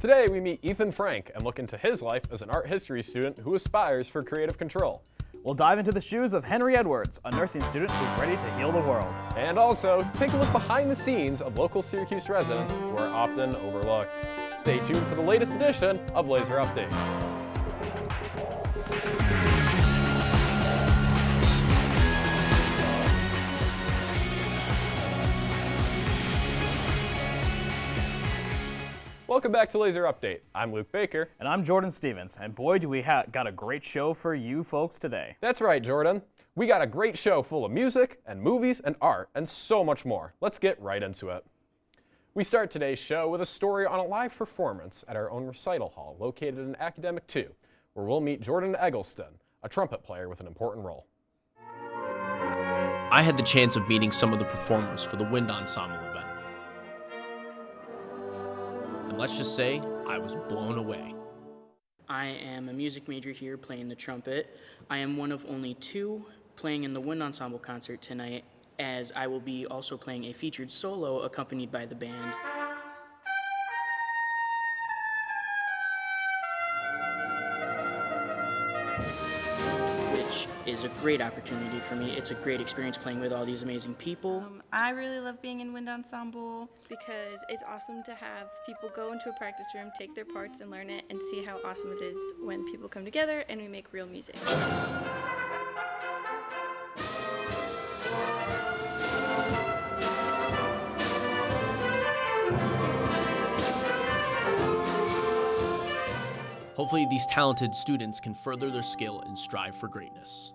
Today we meet Ethan Frank and look into his life as an art history student who aspires for creative control. We'll dive into the shoes of Henry Edwards, a nursing student who's ready to heal the world. And also, take a look behind the scenes of local Syracuse residents who are often overlooked. Stay tuned for the latest edition of Laser Update. Welcome back to Laser Update. I'm Luke Baker. And I'm Jordan Stevens, and boy do we got a great show for you folks today. That's right, Jordan. We got a great show full of music and movies and art and so much more. Let's get right into it. We start today's show with a story on a live performance at our own recital hall located in Academic 2, where we'll meet Jordan Eggleston, a trumpet player with an important role. I had the chance of meeting some of the performers for the Wind Ensemble event. And let's just say, I was blown away. I am a music major here playing the trumpet. I am one of only two playing in the Wind Ensemble concert tonight, as I will be also playing a featured solo accompanied by the band. Which is a great opportunity for me. It's a great experience playing with all these amazing people. I really love being in Wind Ensemble because it's awesome to have people go into a practice room, take their parts and learn it, and see how awesome it is when people come together and we make real music. Hopefully these talented students can further their skill and strive for greatness.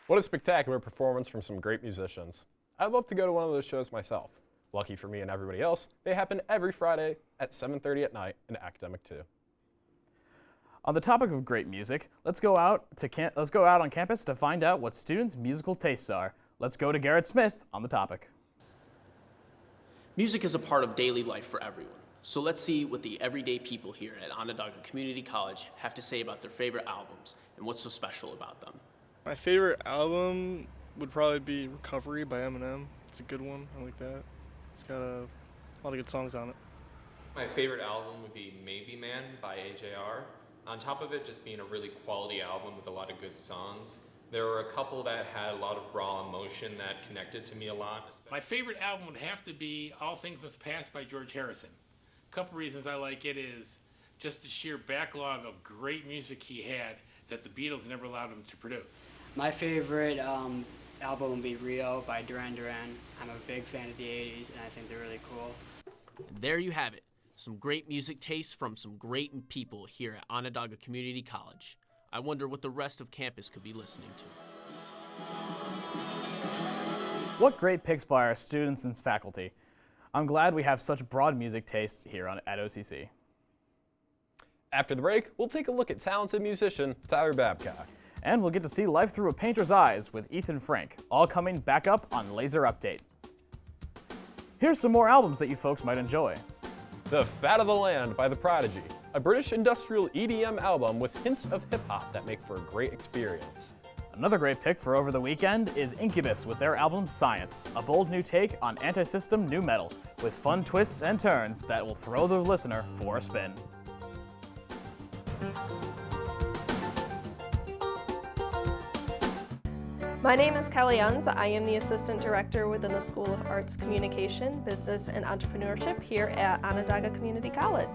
What a spectacular performance from some great musicians. I'd love to go to one of those shows myself. Lucky for me and everybody else, they happen every Friday at 7:30 at night in Academic 2. On the topic of great music, let's go out on campus to find out what students' musical tastes are. Let's go to Garrett Smith on the topic. Music is a part of daily life for everyone. So let's see what the everyday people here at Onondaga Community College have to say about their favorite albums and what's so special about them. My favorite album would probably be Recovery by Eminem. It's a good one. I like that. It's got a lot of good songs on it. My favorite album would be Maybe Man by AJR. On top of it just being a really quality album with a lot of good songs, there were a couple that had a lot of raw emotion that connected to me a lot. My favorite album would have to be All Things Must Pass by George Harrison. A couple reasons I like it is just the sheer backlog of great music he had that the Beatles never allowed him to produce. My favorite album would be Rio by Duran Duran. I'm a big fan of the 80s and I think they're really cool. And there you have it, some great music tastes from some great people here at Onondaga Community College. I wonder what the rest of campus could be listening to. What great picks by our students and faculty. I'm glad we have such broad music tastes here at OCC. After the break, we'll take a look at talented musician Tyler Babcock. And we'll get to see life through a painter's eyes with Ethan Frank, all coming back up on Laser Update. Here's some more albums that you folks might enjoy. The Fat of the Land by The Prodigy, a British industrial EDM album with hints of hip-hop that make for a great experience. Another great pick for over the weekend is Incubus with their album Science, a bold new take on anti-system nu metal with fun twists and turns that will throw the listener for a spin. My name is Kelly Unz. I am the Assistant Director within the School of Arts, Communication, Business, and Entrepreneurship here at Onondaga Community College.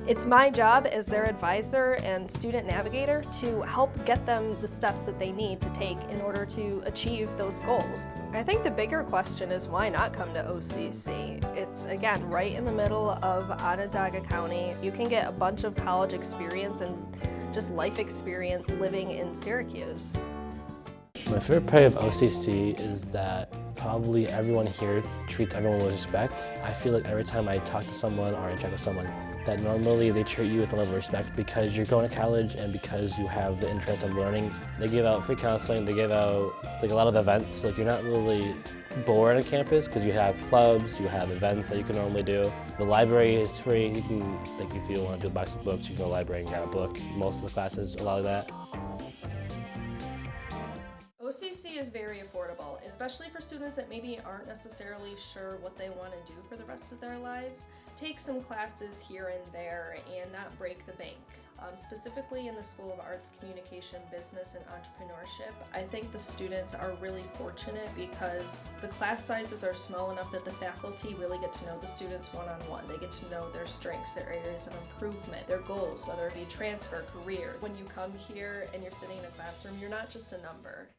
It's my job as their advisor and student navigator to help get them the steps that they need to take in order to achieve those goals. I think the bigger question is why not come to OCC? It's, again, right in the middle of Onondaga County. You can get a bunch of college experience and just life experience living in Syracuse. My favorite part of OCC is that probably everyone here treats everyone with respect. I feel like every time I talk to someone or interact with someone, that normally they treat you with a level of respect because you're going to college and because you have the interest of learning. They give out free counseling, they give out like a lot of events, like you're not really bored on campus because you have clubs, you have events that you can normally do. The library is free. You can, like if you want to do a box of books, you can go to the library and grab a book. Most of the classes allow that. OCC is very affordable, especially for students that maybe aren't necessarily sure what they want to do for the rest of their lives. Take some classes here and there and not break the bank. Specifically in the School of Arts, Communication, Business, and Entrepreneurship, I think the students are really fortunate because the class sizes are small enough that the faculty really get to know the students one-on-one. They get to know their strengths, their areas of improvement, their goals, whether it be transfer, career. When you come here and you're sitting in a classroom, you're not just a number.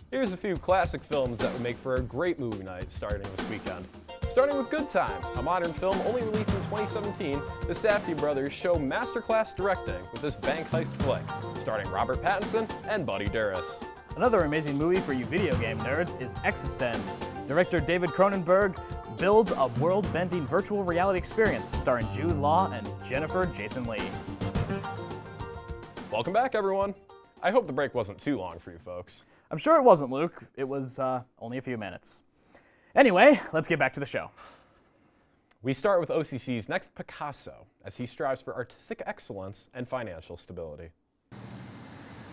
Here's a few classic films that would make for a great movie night starting this weekend. Starting with Good Time, a modern film only released in 2017, the Safdie brothers show masterclass directing with this bank heist flick, starring Robert Pattinson and Buddy Duras. Another amazing movie for you video game nerds is Existenz. Director David Cronenberg builds a world-bending virtual reality experience starring Jude Law and Jennifer Jason Leigh. Welcome back, everyone. I hope the break wasn't too long for you folks. I'm sure it wasn't, Luke. It was only a few minutes. Anyway, let's get back to the show. We start with OCC's next Picasso, as he strives for artistic excellence and financial stability.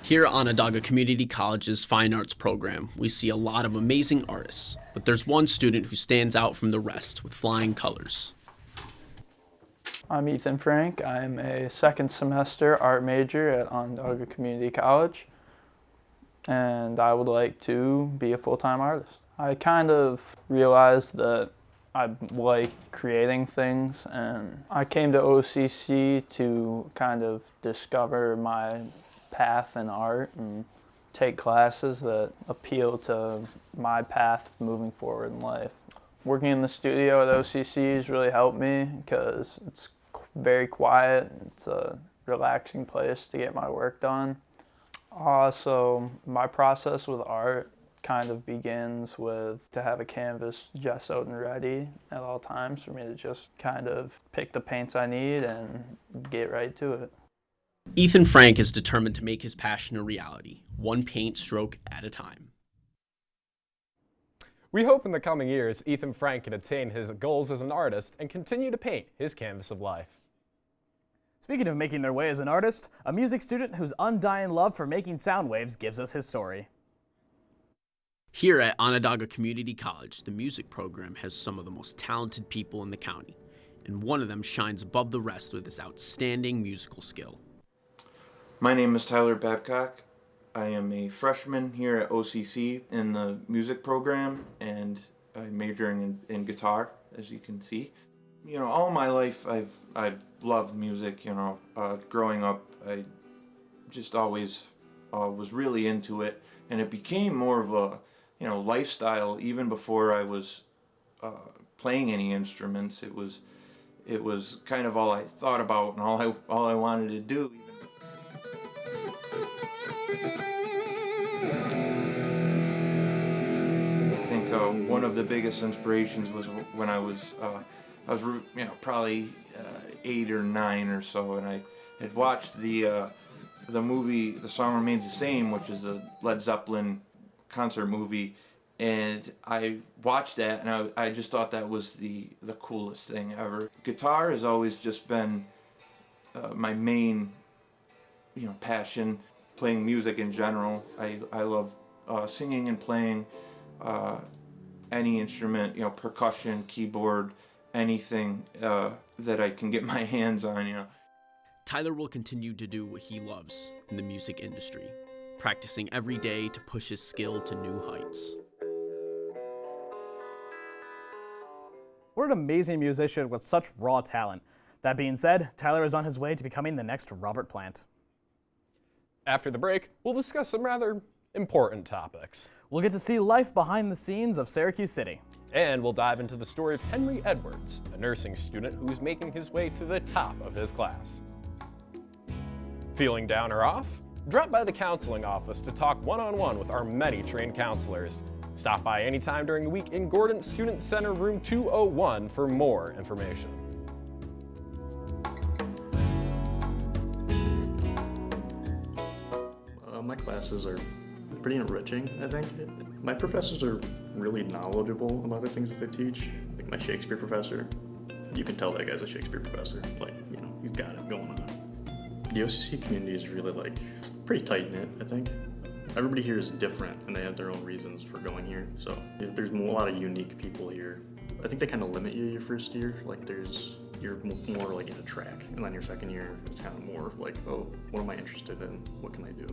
Here at Onondaga Community College's Fine Arts program, we see a lot of amazing artists, but there's one student who stands out from the rest with flying colors. I'm Ethan Frank. I'm a second semester art major at Onondaga Community College, and I would like to be a full-time artist. I kind of realized that I like creating things, and I came to OCC to kind of discover my path in art and take classes that appeal to my path moving forward in life. Working in the studio at OCC has really helped me because it's very quiet. It's a relaxing place to get my work done. So my process with art kind of begins with to have a canvas gessoed and ready at all times for me to just kind of pick the paints I need and get right to it. Ethan Frank is determined to make his passion a reality, one paint stroke at a time. We hope in the coming years, Ethan Frank can attain his goals as an artist and continue to paint his canvas of life. Speaking of making their way as an artist, a music student whose undying love for making sound waves gives us his story. Here at Onondaga Community College, the music program has some of the most talented people in the county, and one of them shines above the rest with his outstanding musical skill. My name is Tyler Babcock. I am a freshman here at OCC in the music program, and I'm majoring in guitar, as you can see. You know, all my life I've loved music. You know, growing up, I just always was really into it, and it became more of a lifestyle even before I was playing any instruments. It was kind of all I thought about and all I wanted to do. I think one of the biggest inspirations was when I was probably 8 or 9 or so, and I had watched the movie The Song Remains the Same, which is a Led Zeppelin concert movie, and I watched that and I just thought that was the coolest thing ever. Guitar has always just been my main passion. Playing music in general. I love singing and playing any instrument, percussion, keyboard, anything that I can get my hands on. Tyler will continue to do what he loves in the music industry, practicing every day to push his skill to new heights. What an amazing musician with such raw talent. That being said, Tyler is on his way to becoming the next Robert Plant. After the break, we'll discuss some rather important topics. We'll get to see life behind the scenes of Syracuse City. And we'll dive into the story of Henry Edwards, a nursing student who's making his way to the top of his class. Feeling down or off? Drop by the counseling office to talk one-on-one with our many trained counselors. Stop by anytime during the week in Gordon Student Center Room 201 for more information. My classes are pretty enriching, I think. My professors are really knowledgeable about the things that they teach. Like my Shakespeare professor, you can tell that guy's a Shakespeare professor. Like, he's got it going on. The OCC community is really like pretty tight-knit, I think. Everybody here is different and they have their own reasons for going here. So there's a lot of unique people here. I think they kind of limit you your first year. Like you're more like in a track. And then your second year, it's kind of more like, oh, what am I interested in? What can I do?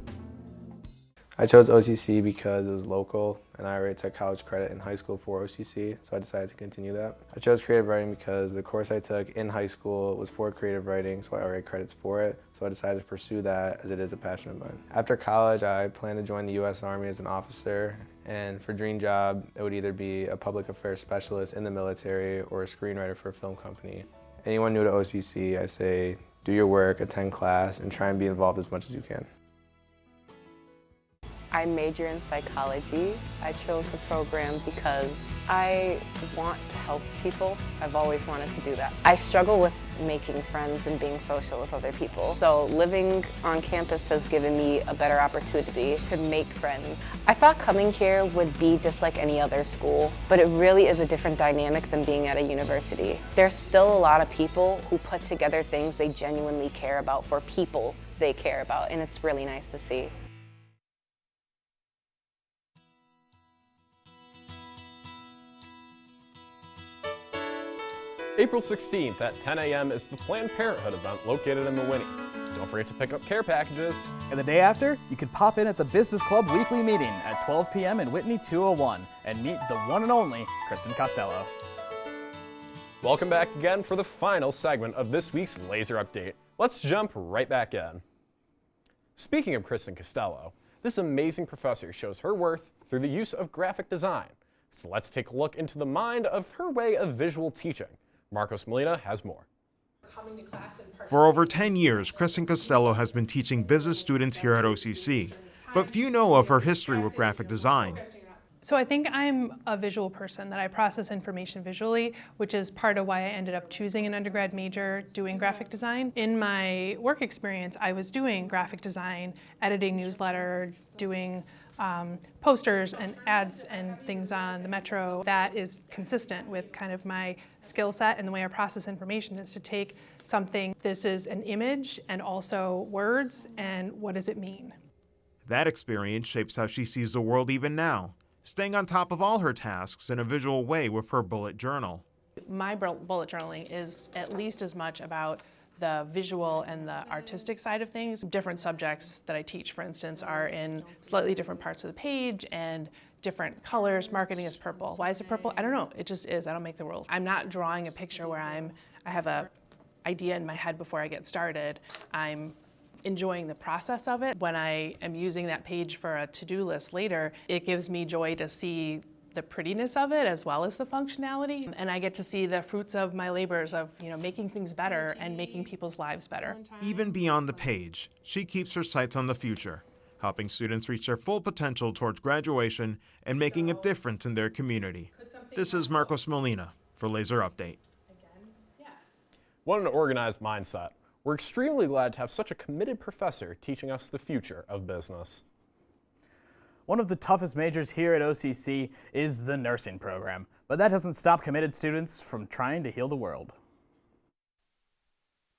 I chose OCC because it was local and I already took college credit in high school for OCC, so I decided to continue that. I chose creative writing because the course I took in high school was for creative writing, so I already had credits for it, so I decided to pursue that as it is a passion of mine. After college, I plan to join the U.S. Army as an officer, and for dream job, it would either be a public affairs specialist in the military or a screenwriter for a film company. Anyone new to OCC, I say do your work, attend class, and try and be involved as much as you can. I major in psychology. I chose the program because I want to help people. I've always wanted to do that. I struggle with making friends and being social with other people. So living on campus has given me a better opportunity to make friends. I thought coming here would be just like any other school, but it really is a different dynamic than being at a university. There's still a lot of people who put together things they genuinely care about for people they care about, and it's really nice to see. April 16th at 10 a.m. is the Planned Parenthood event located in Mawinnie. Don't forget to pick up care packages. And the day after, you can pop in at the Business Club weekly meeting at 12 p.m. in Whitney 201 and meet the one and only Kristen Costello. Welcome back again for the final segment of this week's Laser Update. Let's jump right back in. Speaking of Kristen Costello, this amazing professor shows her worth through the use of graphic design. So let's take a look into the mind of her way of visual teaching. Marcos Molina has more. For over 10 years, Kristen Costello has been teaching business students here at OCC, but few know of her history with graphic design. So I think I'm a visual person, that I process information visually, which is part of why I ended up choosing an undergrad major doing graphic design. In my work experience, I was doing graphic design, editing newsletter, doing posters and ads and things on the Metro. That is consistent with kind of my skill set, and the way I process information is to take something, this is an image and also words, and what does it mean? That experience shapes how she sees the world even now, staying on top of all her tasks in a visual way with her bullet journal. My bullet journaling is at least as much about the visual and the artistic side of things. Different subjects that I teach, for instance, are in slightly different parts of the page and different colors. Marketing is purple. Why is it purple? I don't know. It just is. I don't make the rules. I'm not drawing a picture where I have a idea in my head before I get started. I'm enjoying the process of it. When I am using that page for a to-do list later, it gives me joy to see the prettiness of it as well as the functionality, and I get to see the fruits of my labors of making things better and making people's lives better. Even beyond the page, she keeps her sights on the future, helping students reach their full potential towards graduation and making a difference in their community. This is Marcos Molina for Laser Update. What an organized mindset. We're extremely glad to have such a committed professor teaching us the future of business. One of the toughest majors here at OCC is the nursing program, but that doesn't stop committed students from trying to heal the world.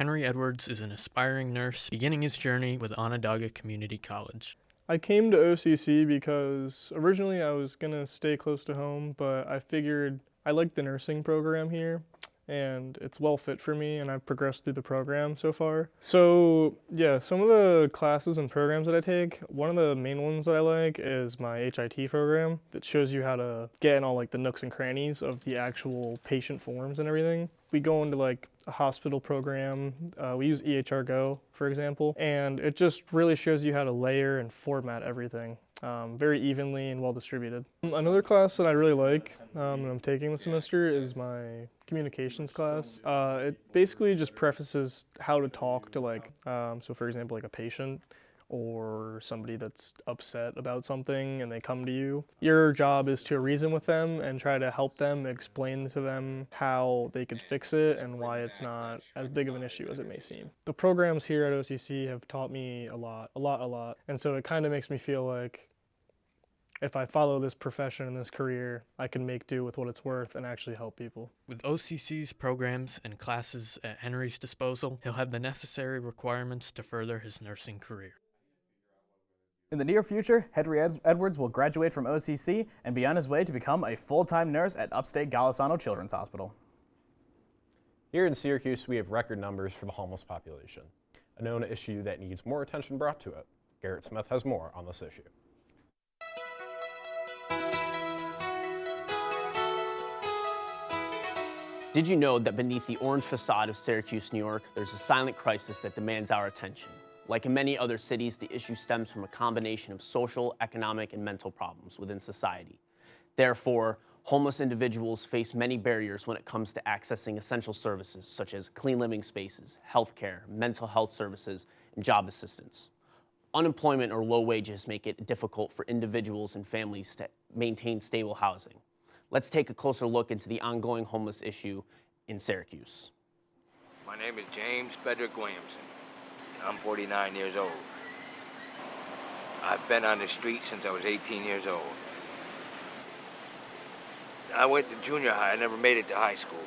Henry Edwards is an aspiring nurse beginning his journey with Onondaga Community College. I came to OCC because originally I was going to stay close to home, but I figured I liked the nursing program here and it's well fit for me, and I've progressed through the program so far. So yeah, some of the classes and programs that I take, one of the main ones that I like is my HIT program that shows you how to get in all like the nooks and crannies of the actual patient forms and everything. We go into like a hospital program, we use EHR Go, for example, and it just really shows you how to layer and format everything. Very evenly and well distributed. Another class that I really like and I'm taking this semester is my communications class. It basically just prefaces how to talk to like, so for example, like a patient or somebody that's upset about something and they come to you. Your job is to reason with them and try to help them, explain to them how they could fix it and why it's not as big of an issue as it may seem. The programs here at OCC have taught me a lot. And so it kind of makes me feel like if I follow this profession and this career, I can make do with what it's worth and actually help people. With OCC's programs and classes at Henry's disposal, he'll have the necessary requirements to further his nursing career. In the near future, Henry Edwards will graduate from OCC and be on his way to become a full-time nurse at Upstate Golisano Children's Hospital. Here in Syracuse, we have record numbers for the homeless population, a known issue that needs more attention brought to it. Garrett Smith has more on this issue. Did you know that beneath the orange facade of Syracuse, New York, there's a silent crisis that demands our attention? Like in many other cities, the issue stems from a combination of social, economic, and mental problems within society. Therefore, homeless individuals face many barriers when it comes to accessing essential services such as clean living spaces, healthcare, mental health services, and job assistance. Unemployment or low wages make it difficult for individuals and families to maintain stable housing. Let's take a closer look into the ongoing homeless issue in Syracuse. My name is James Frederick Williamson. I'm 49 years old. I've been on the street since I was 18 years old. I went to junior high. I never made it to high school.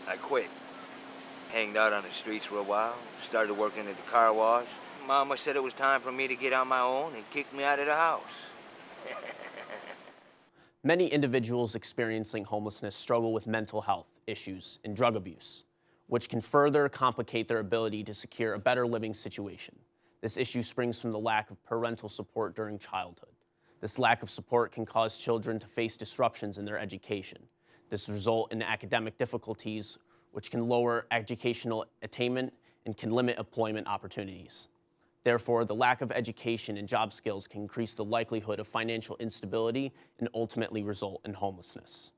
I quit. Hanged out on the streets for a while. Started working at the car wash. Mama said it was time for me to get on my own and kicked me out of the house. Many individuals experiencing homelessness struggle with mental health issues and drug abuse, which can further complicate their ability to secure a better living situation. This issue springs from the lack of parental support during childhood. This lack of support can cause children to face disruptions in their education. This results in academic difficulties, which can lower educational attainment and can limit employment opportunities. Therefore, the lack of education and job skills can increase the likelihood of financial instability and ultimately result in homelessness.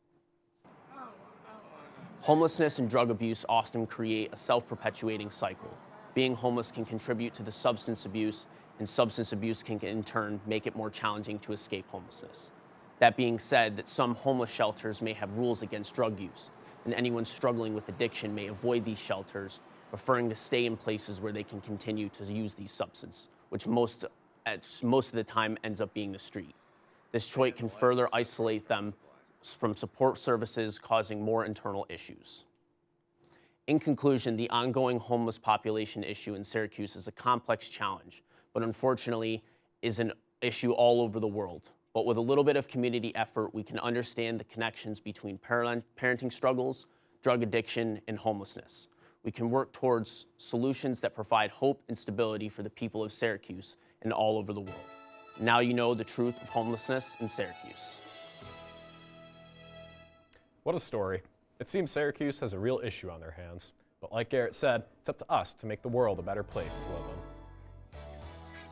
Homelessness and drug abuse often create a self-perpetuating cycle. Being homeless can contribute to the substance abuse, and substance abuse can in turn make it more challenging to escape homelessness. That being said, that some homeless shelters may have rules against drug use, and anyone struggling with addiction may avoid these shelters, preferring to stay in places where they can continue to use these substances, which most of the time ends up being the street. This choice can further isolate them from support services, causing more internal issues. In conclusion, the ongoing homeless population issue in Syracuse is a complex challenge, but unfortunately is an issue all over the world. But with a little bit of community effort, we can understand the connections between parenting struggles, drug addiction, and homelessness. We can work towards solutions that provide hope and stability for the people of Syracuse and all over the world. Now you know the truth of homelessness in Syracuse. What a story. It seems Syracuse has a real issue on their hands, but like Garrett said, it's up to us to make the world a better place to live in.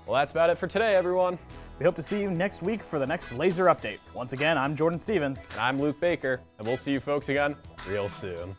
Well, that's about it for today, everyone. We hope to see you next week for the next Laser Update. Once again, I'm Jordan Stevens. And I'm Luke Baker, and we'll see you folks again real soon.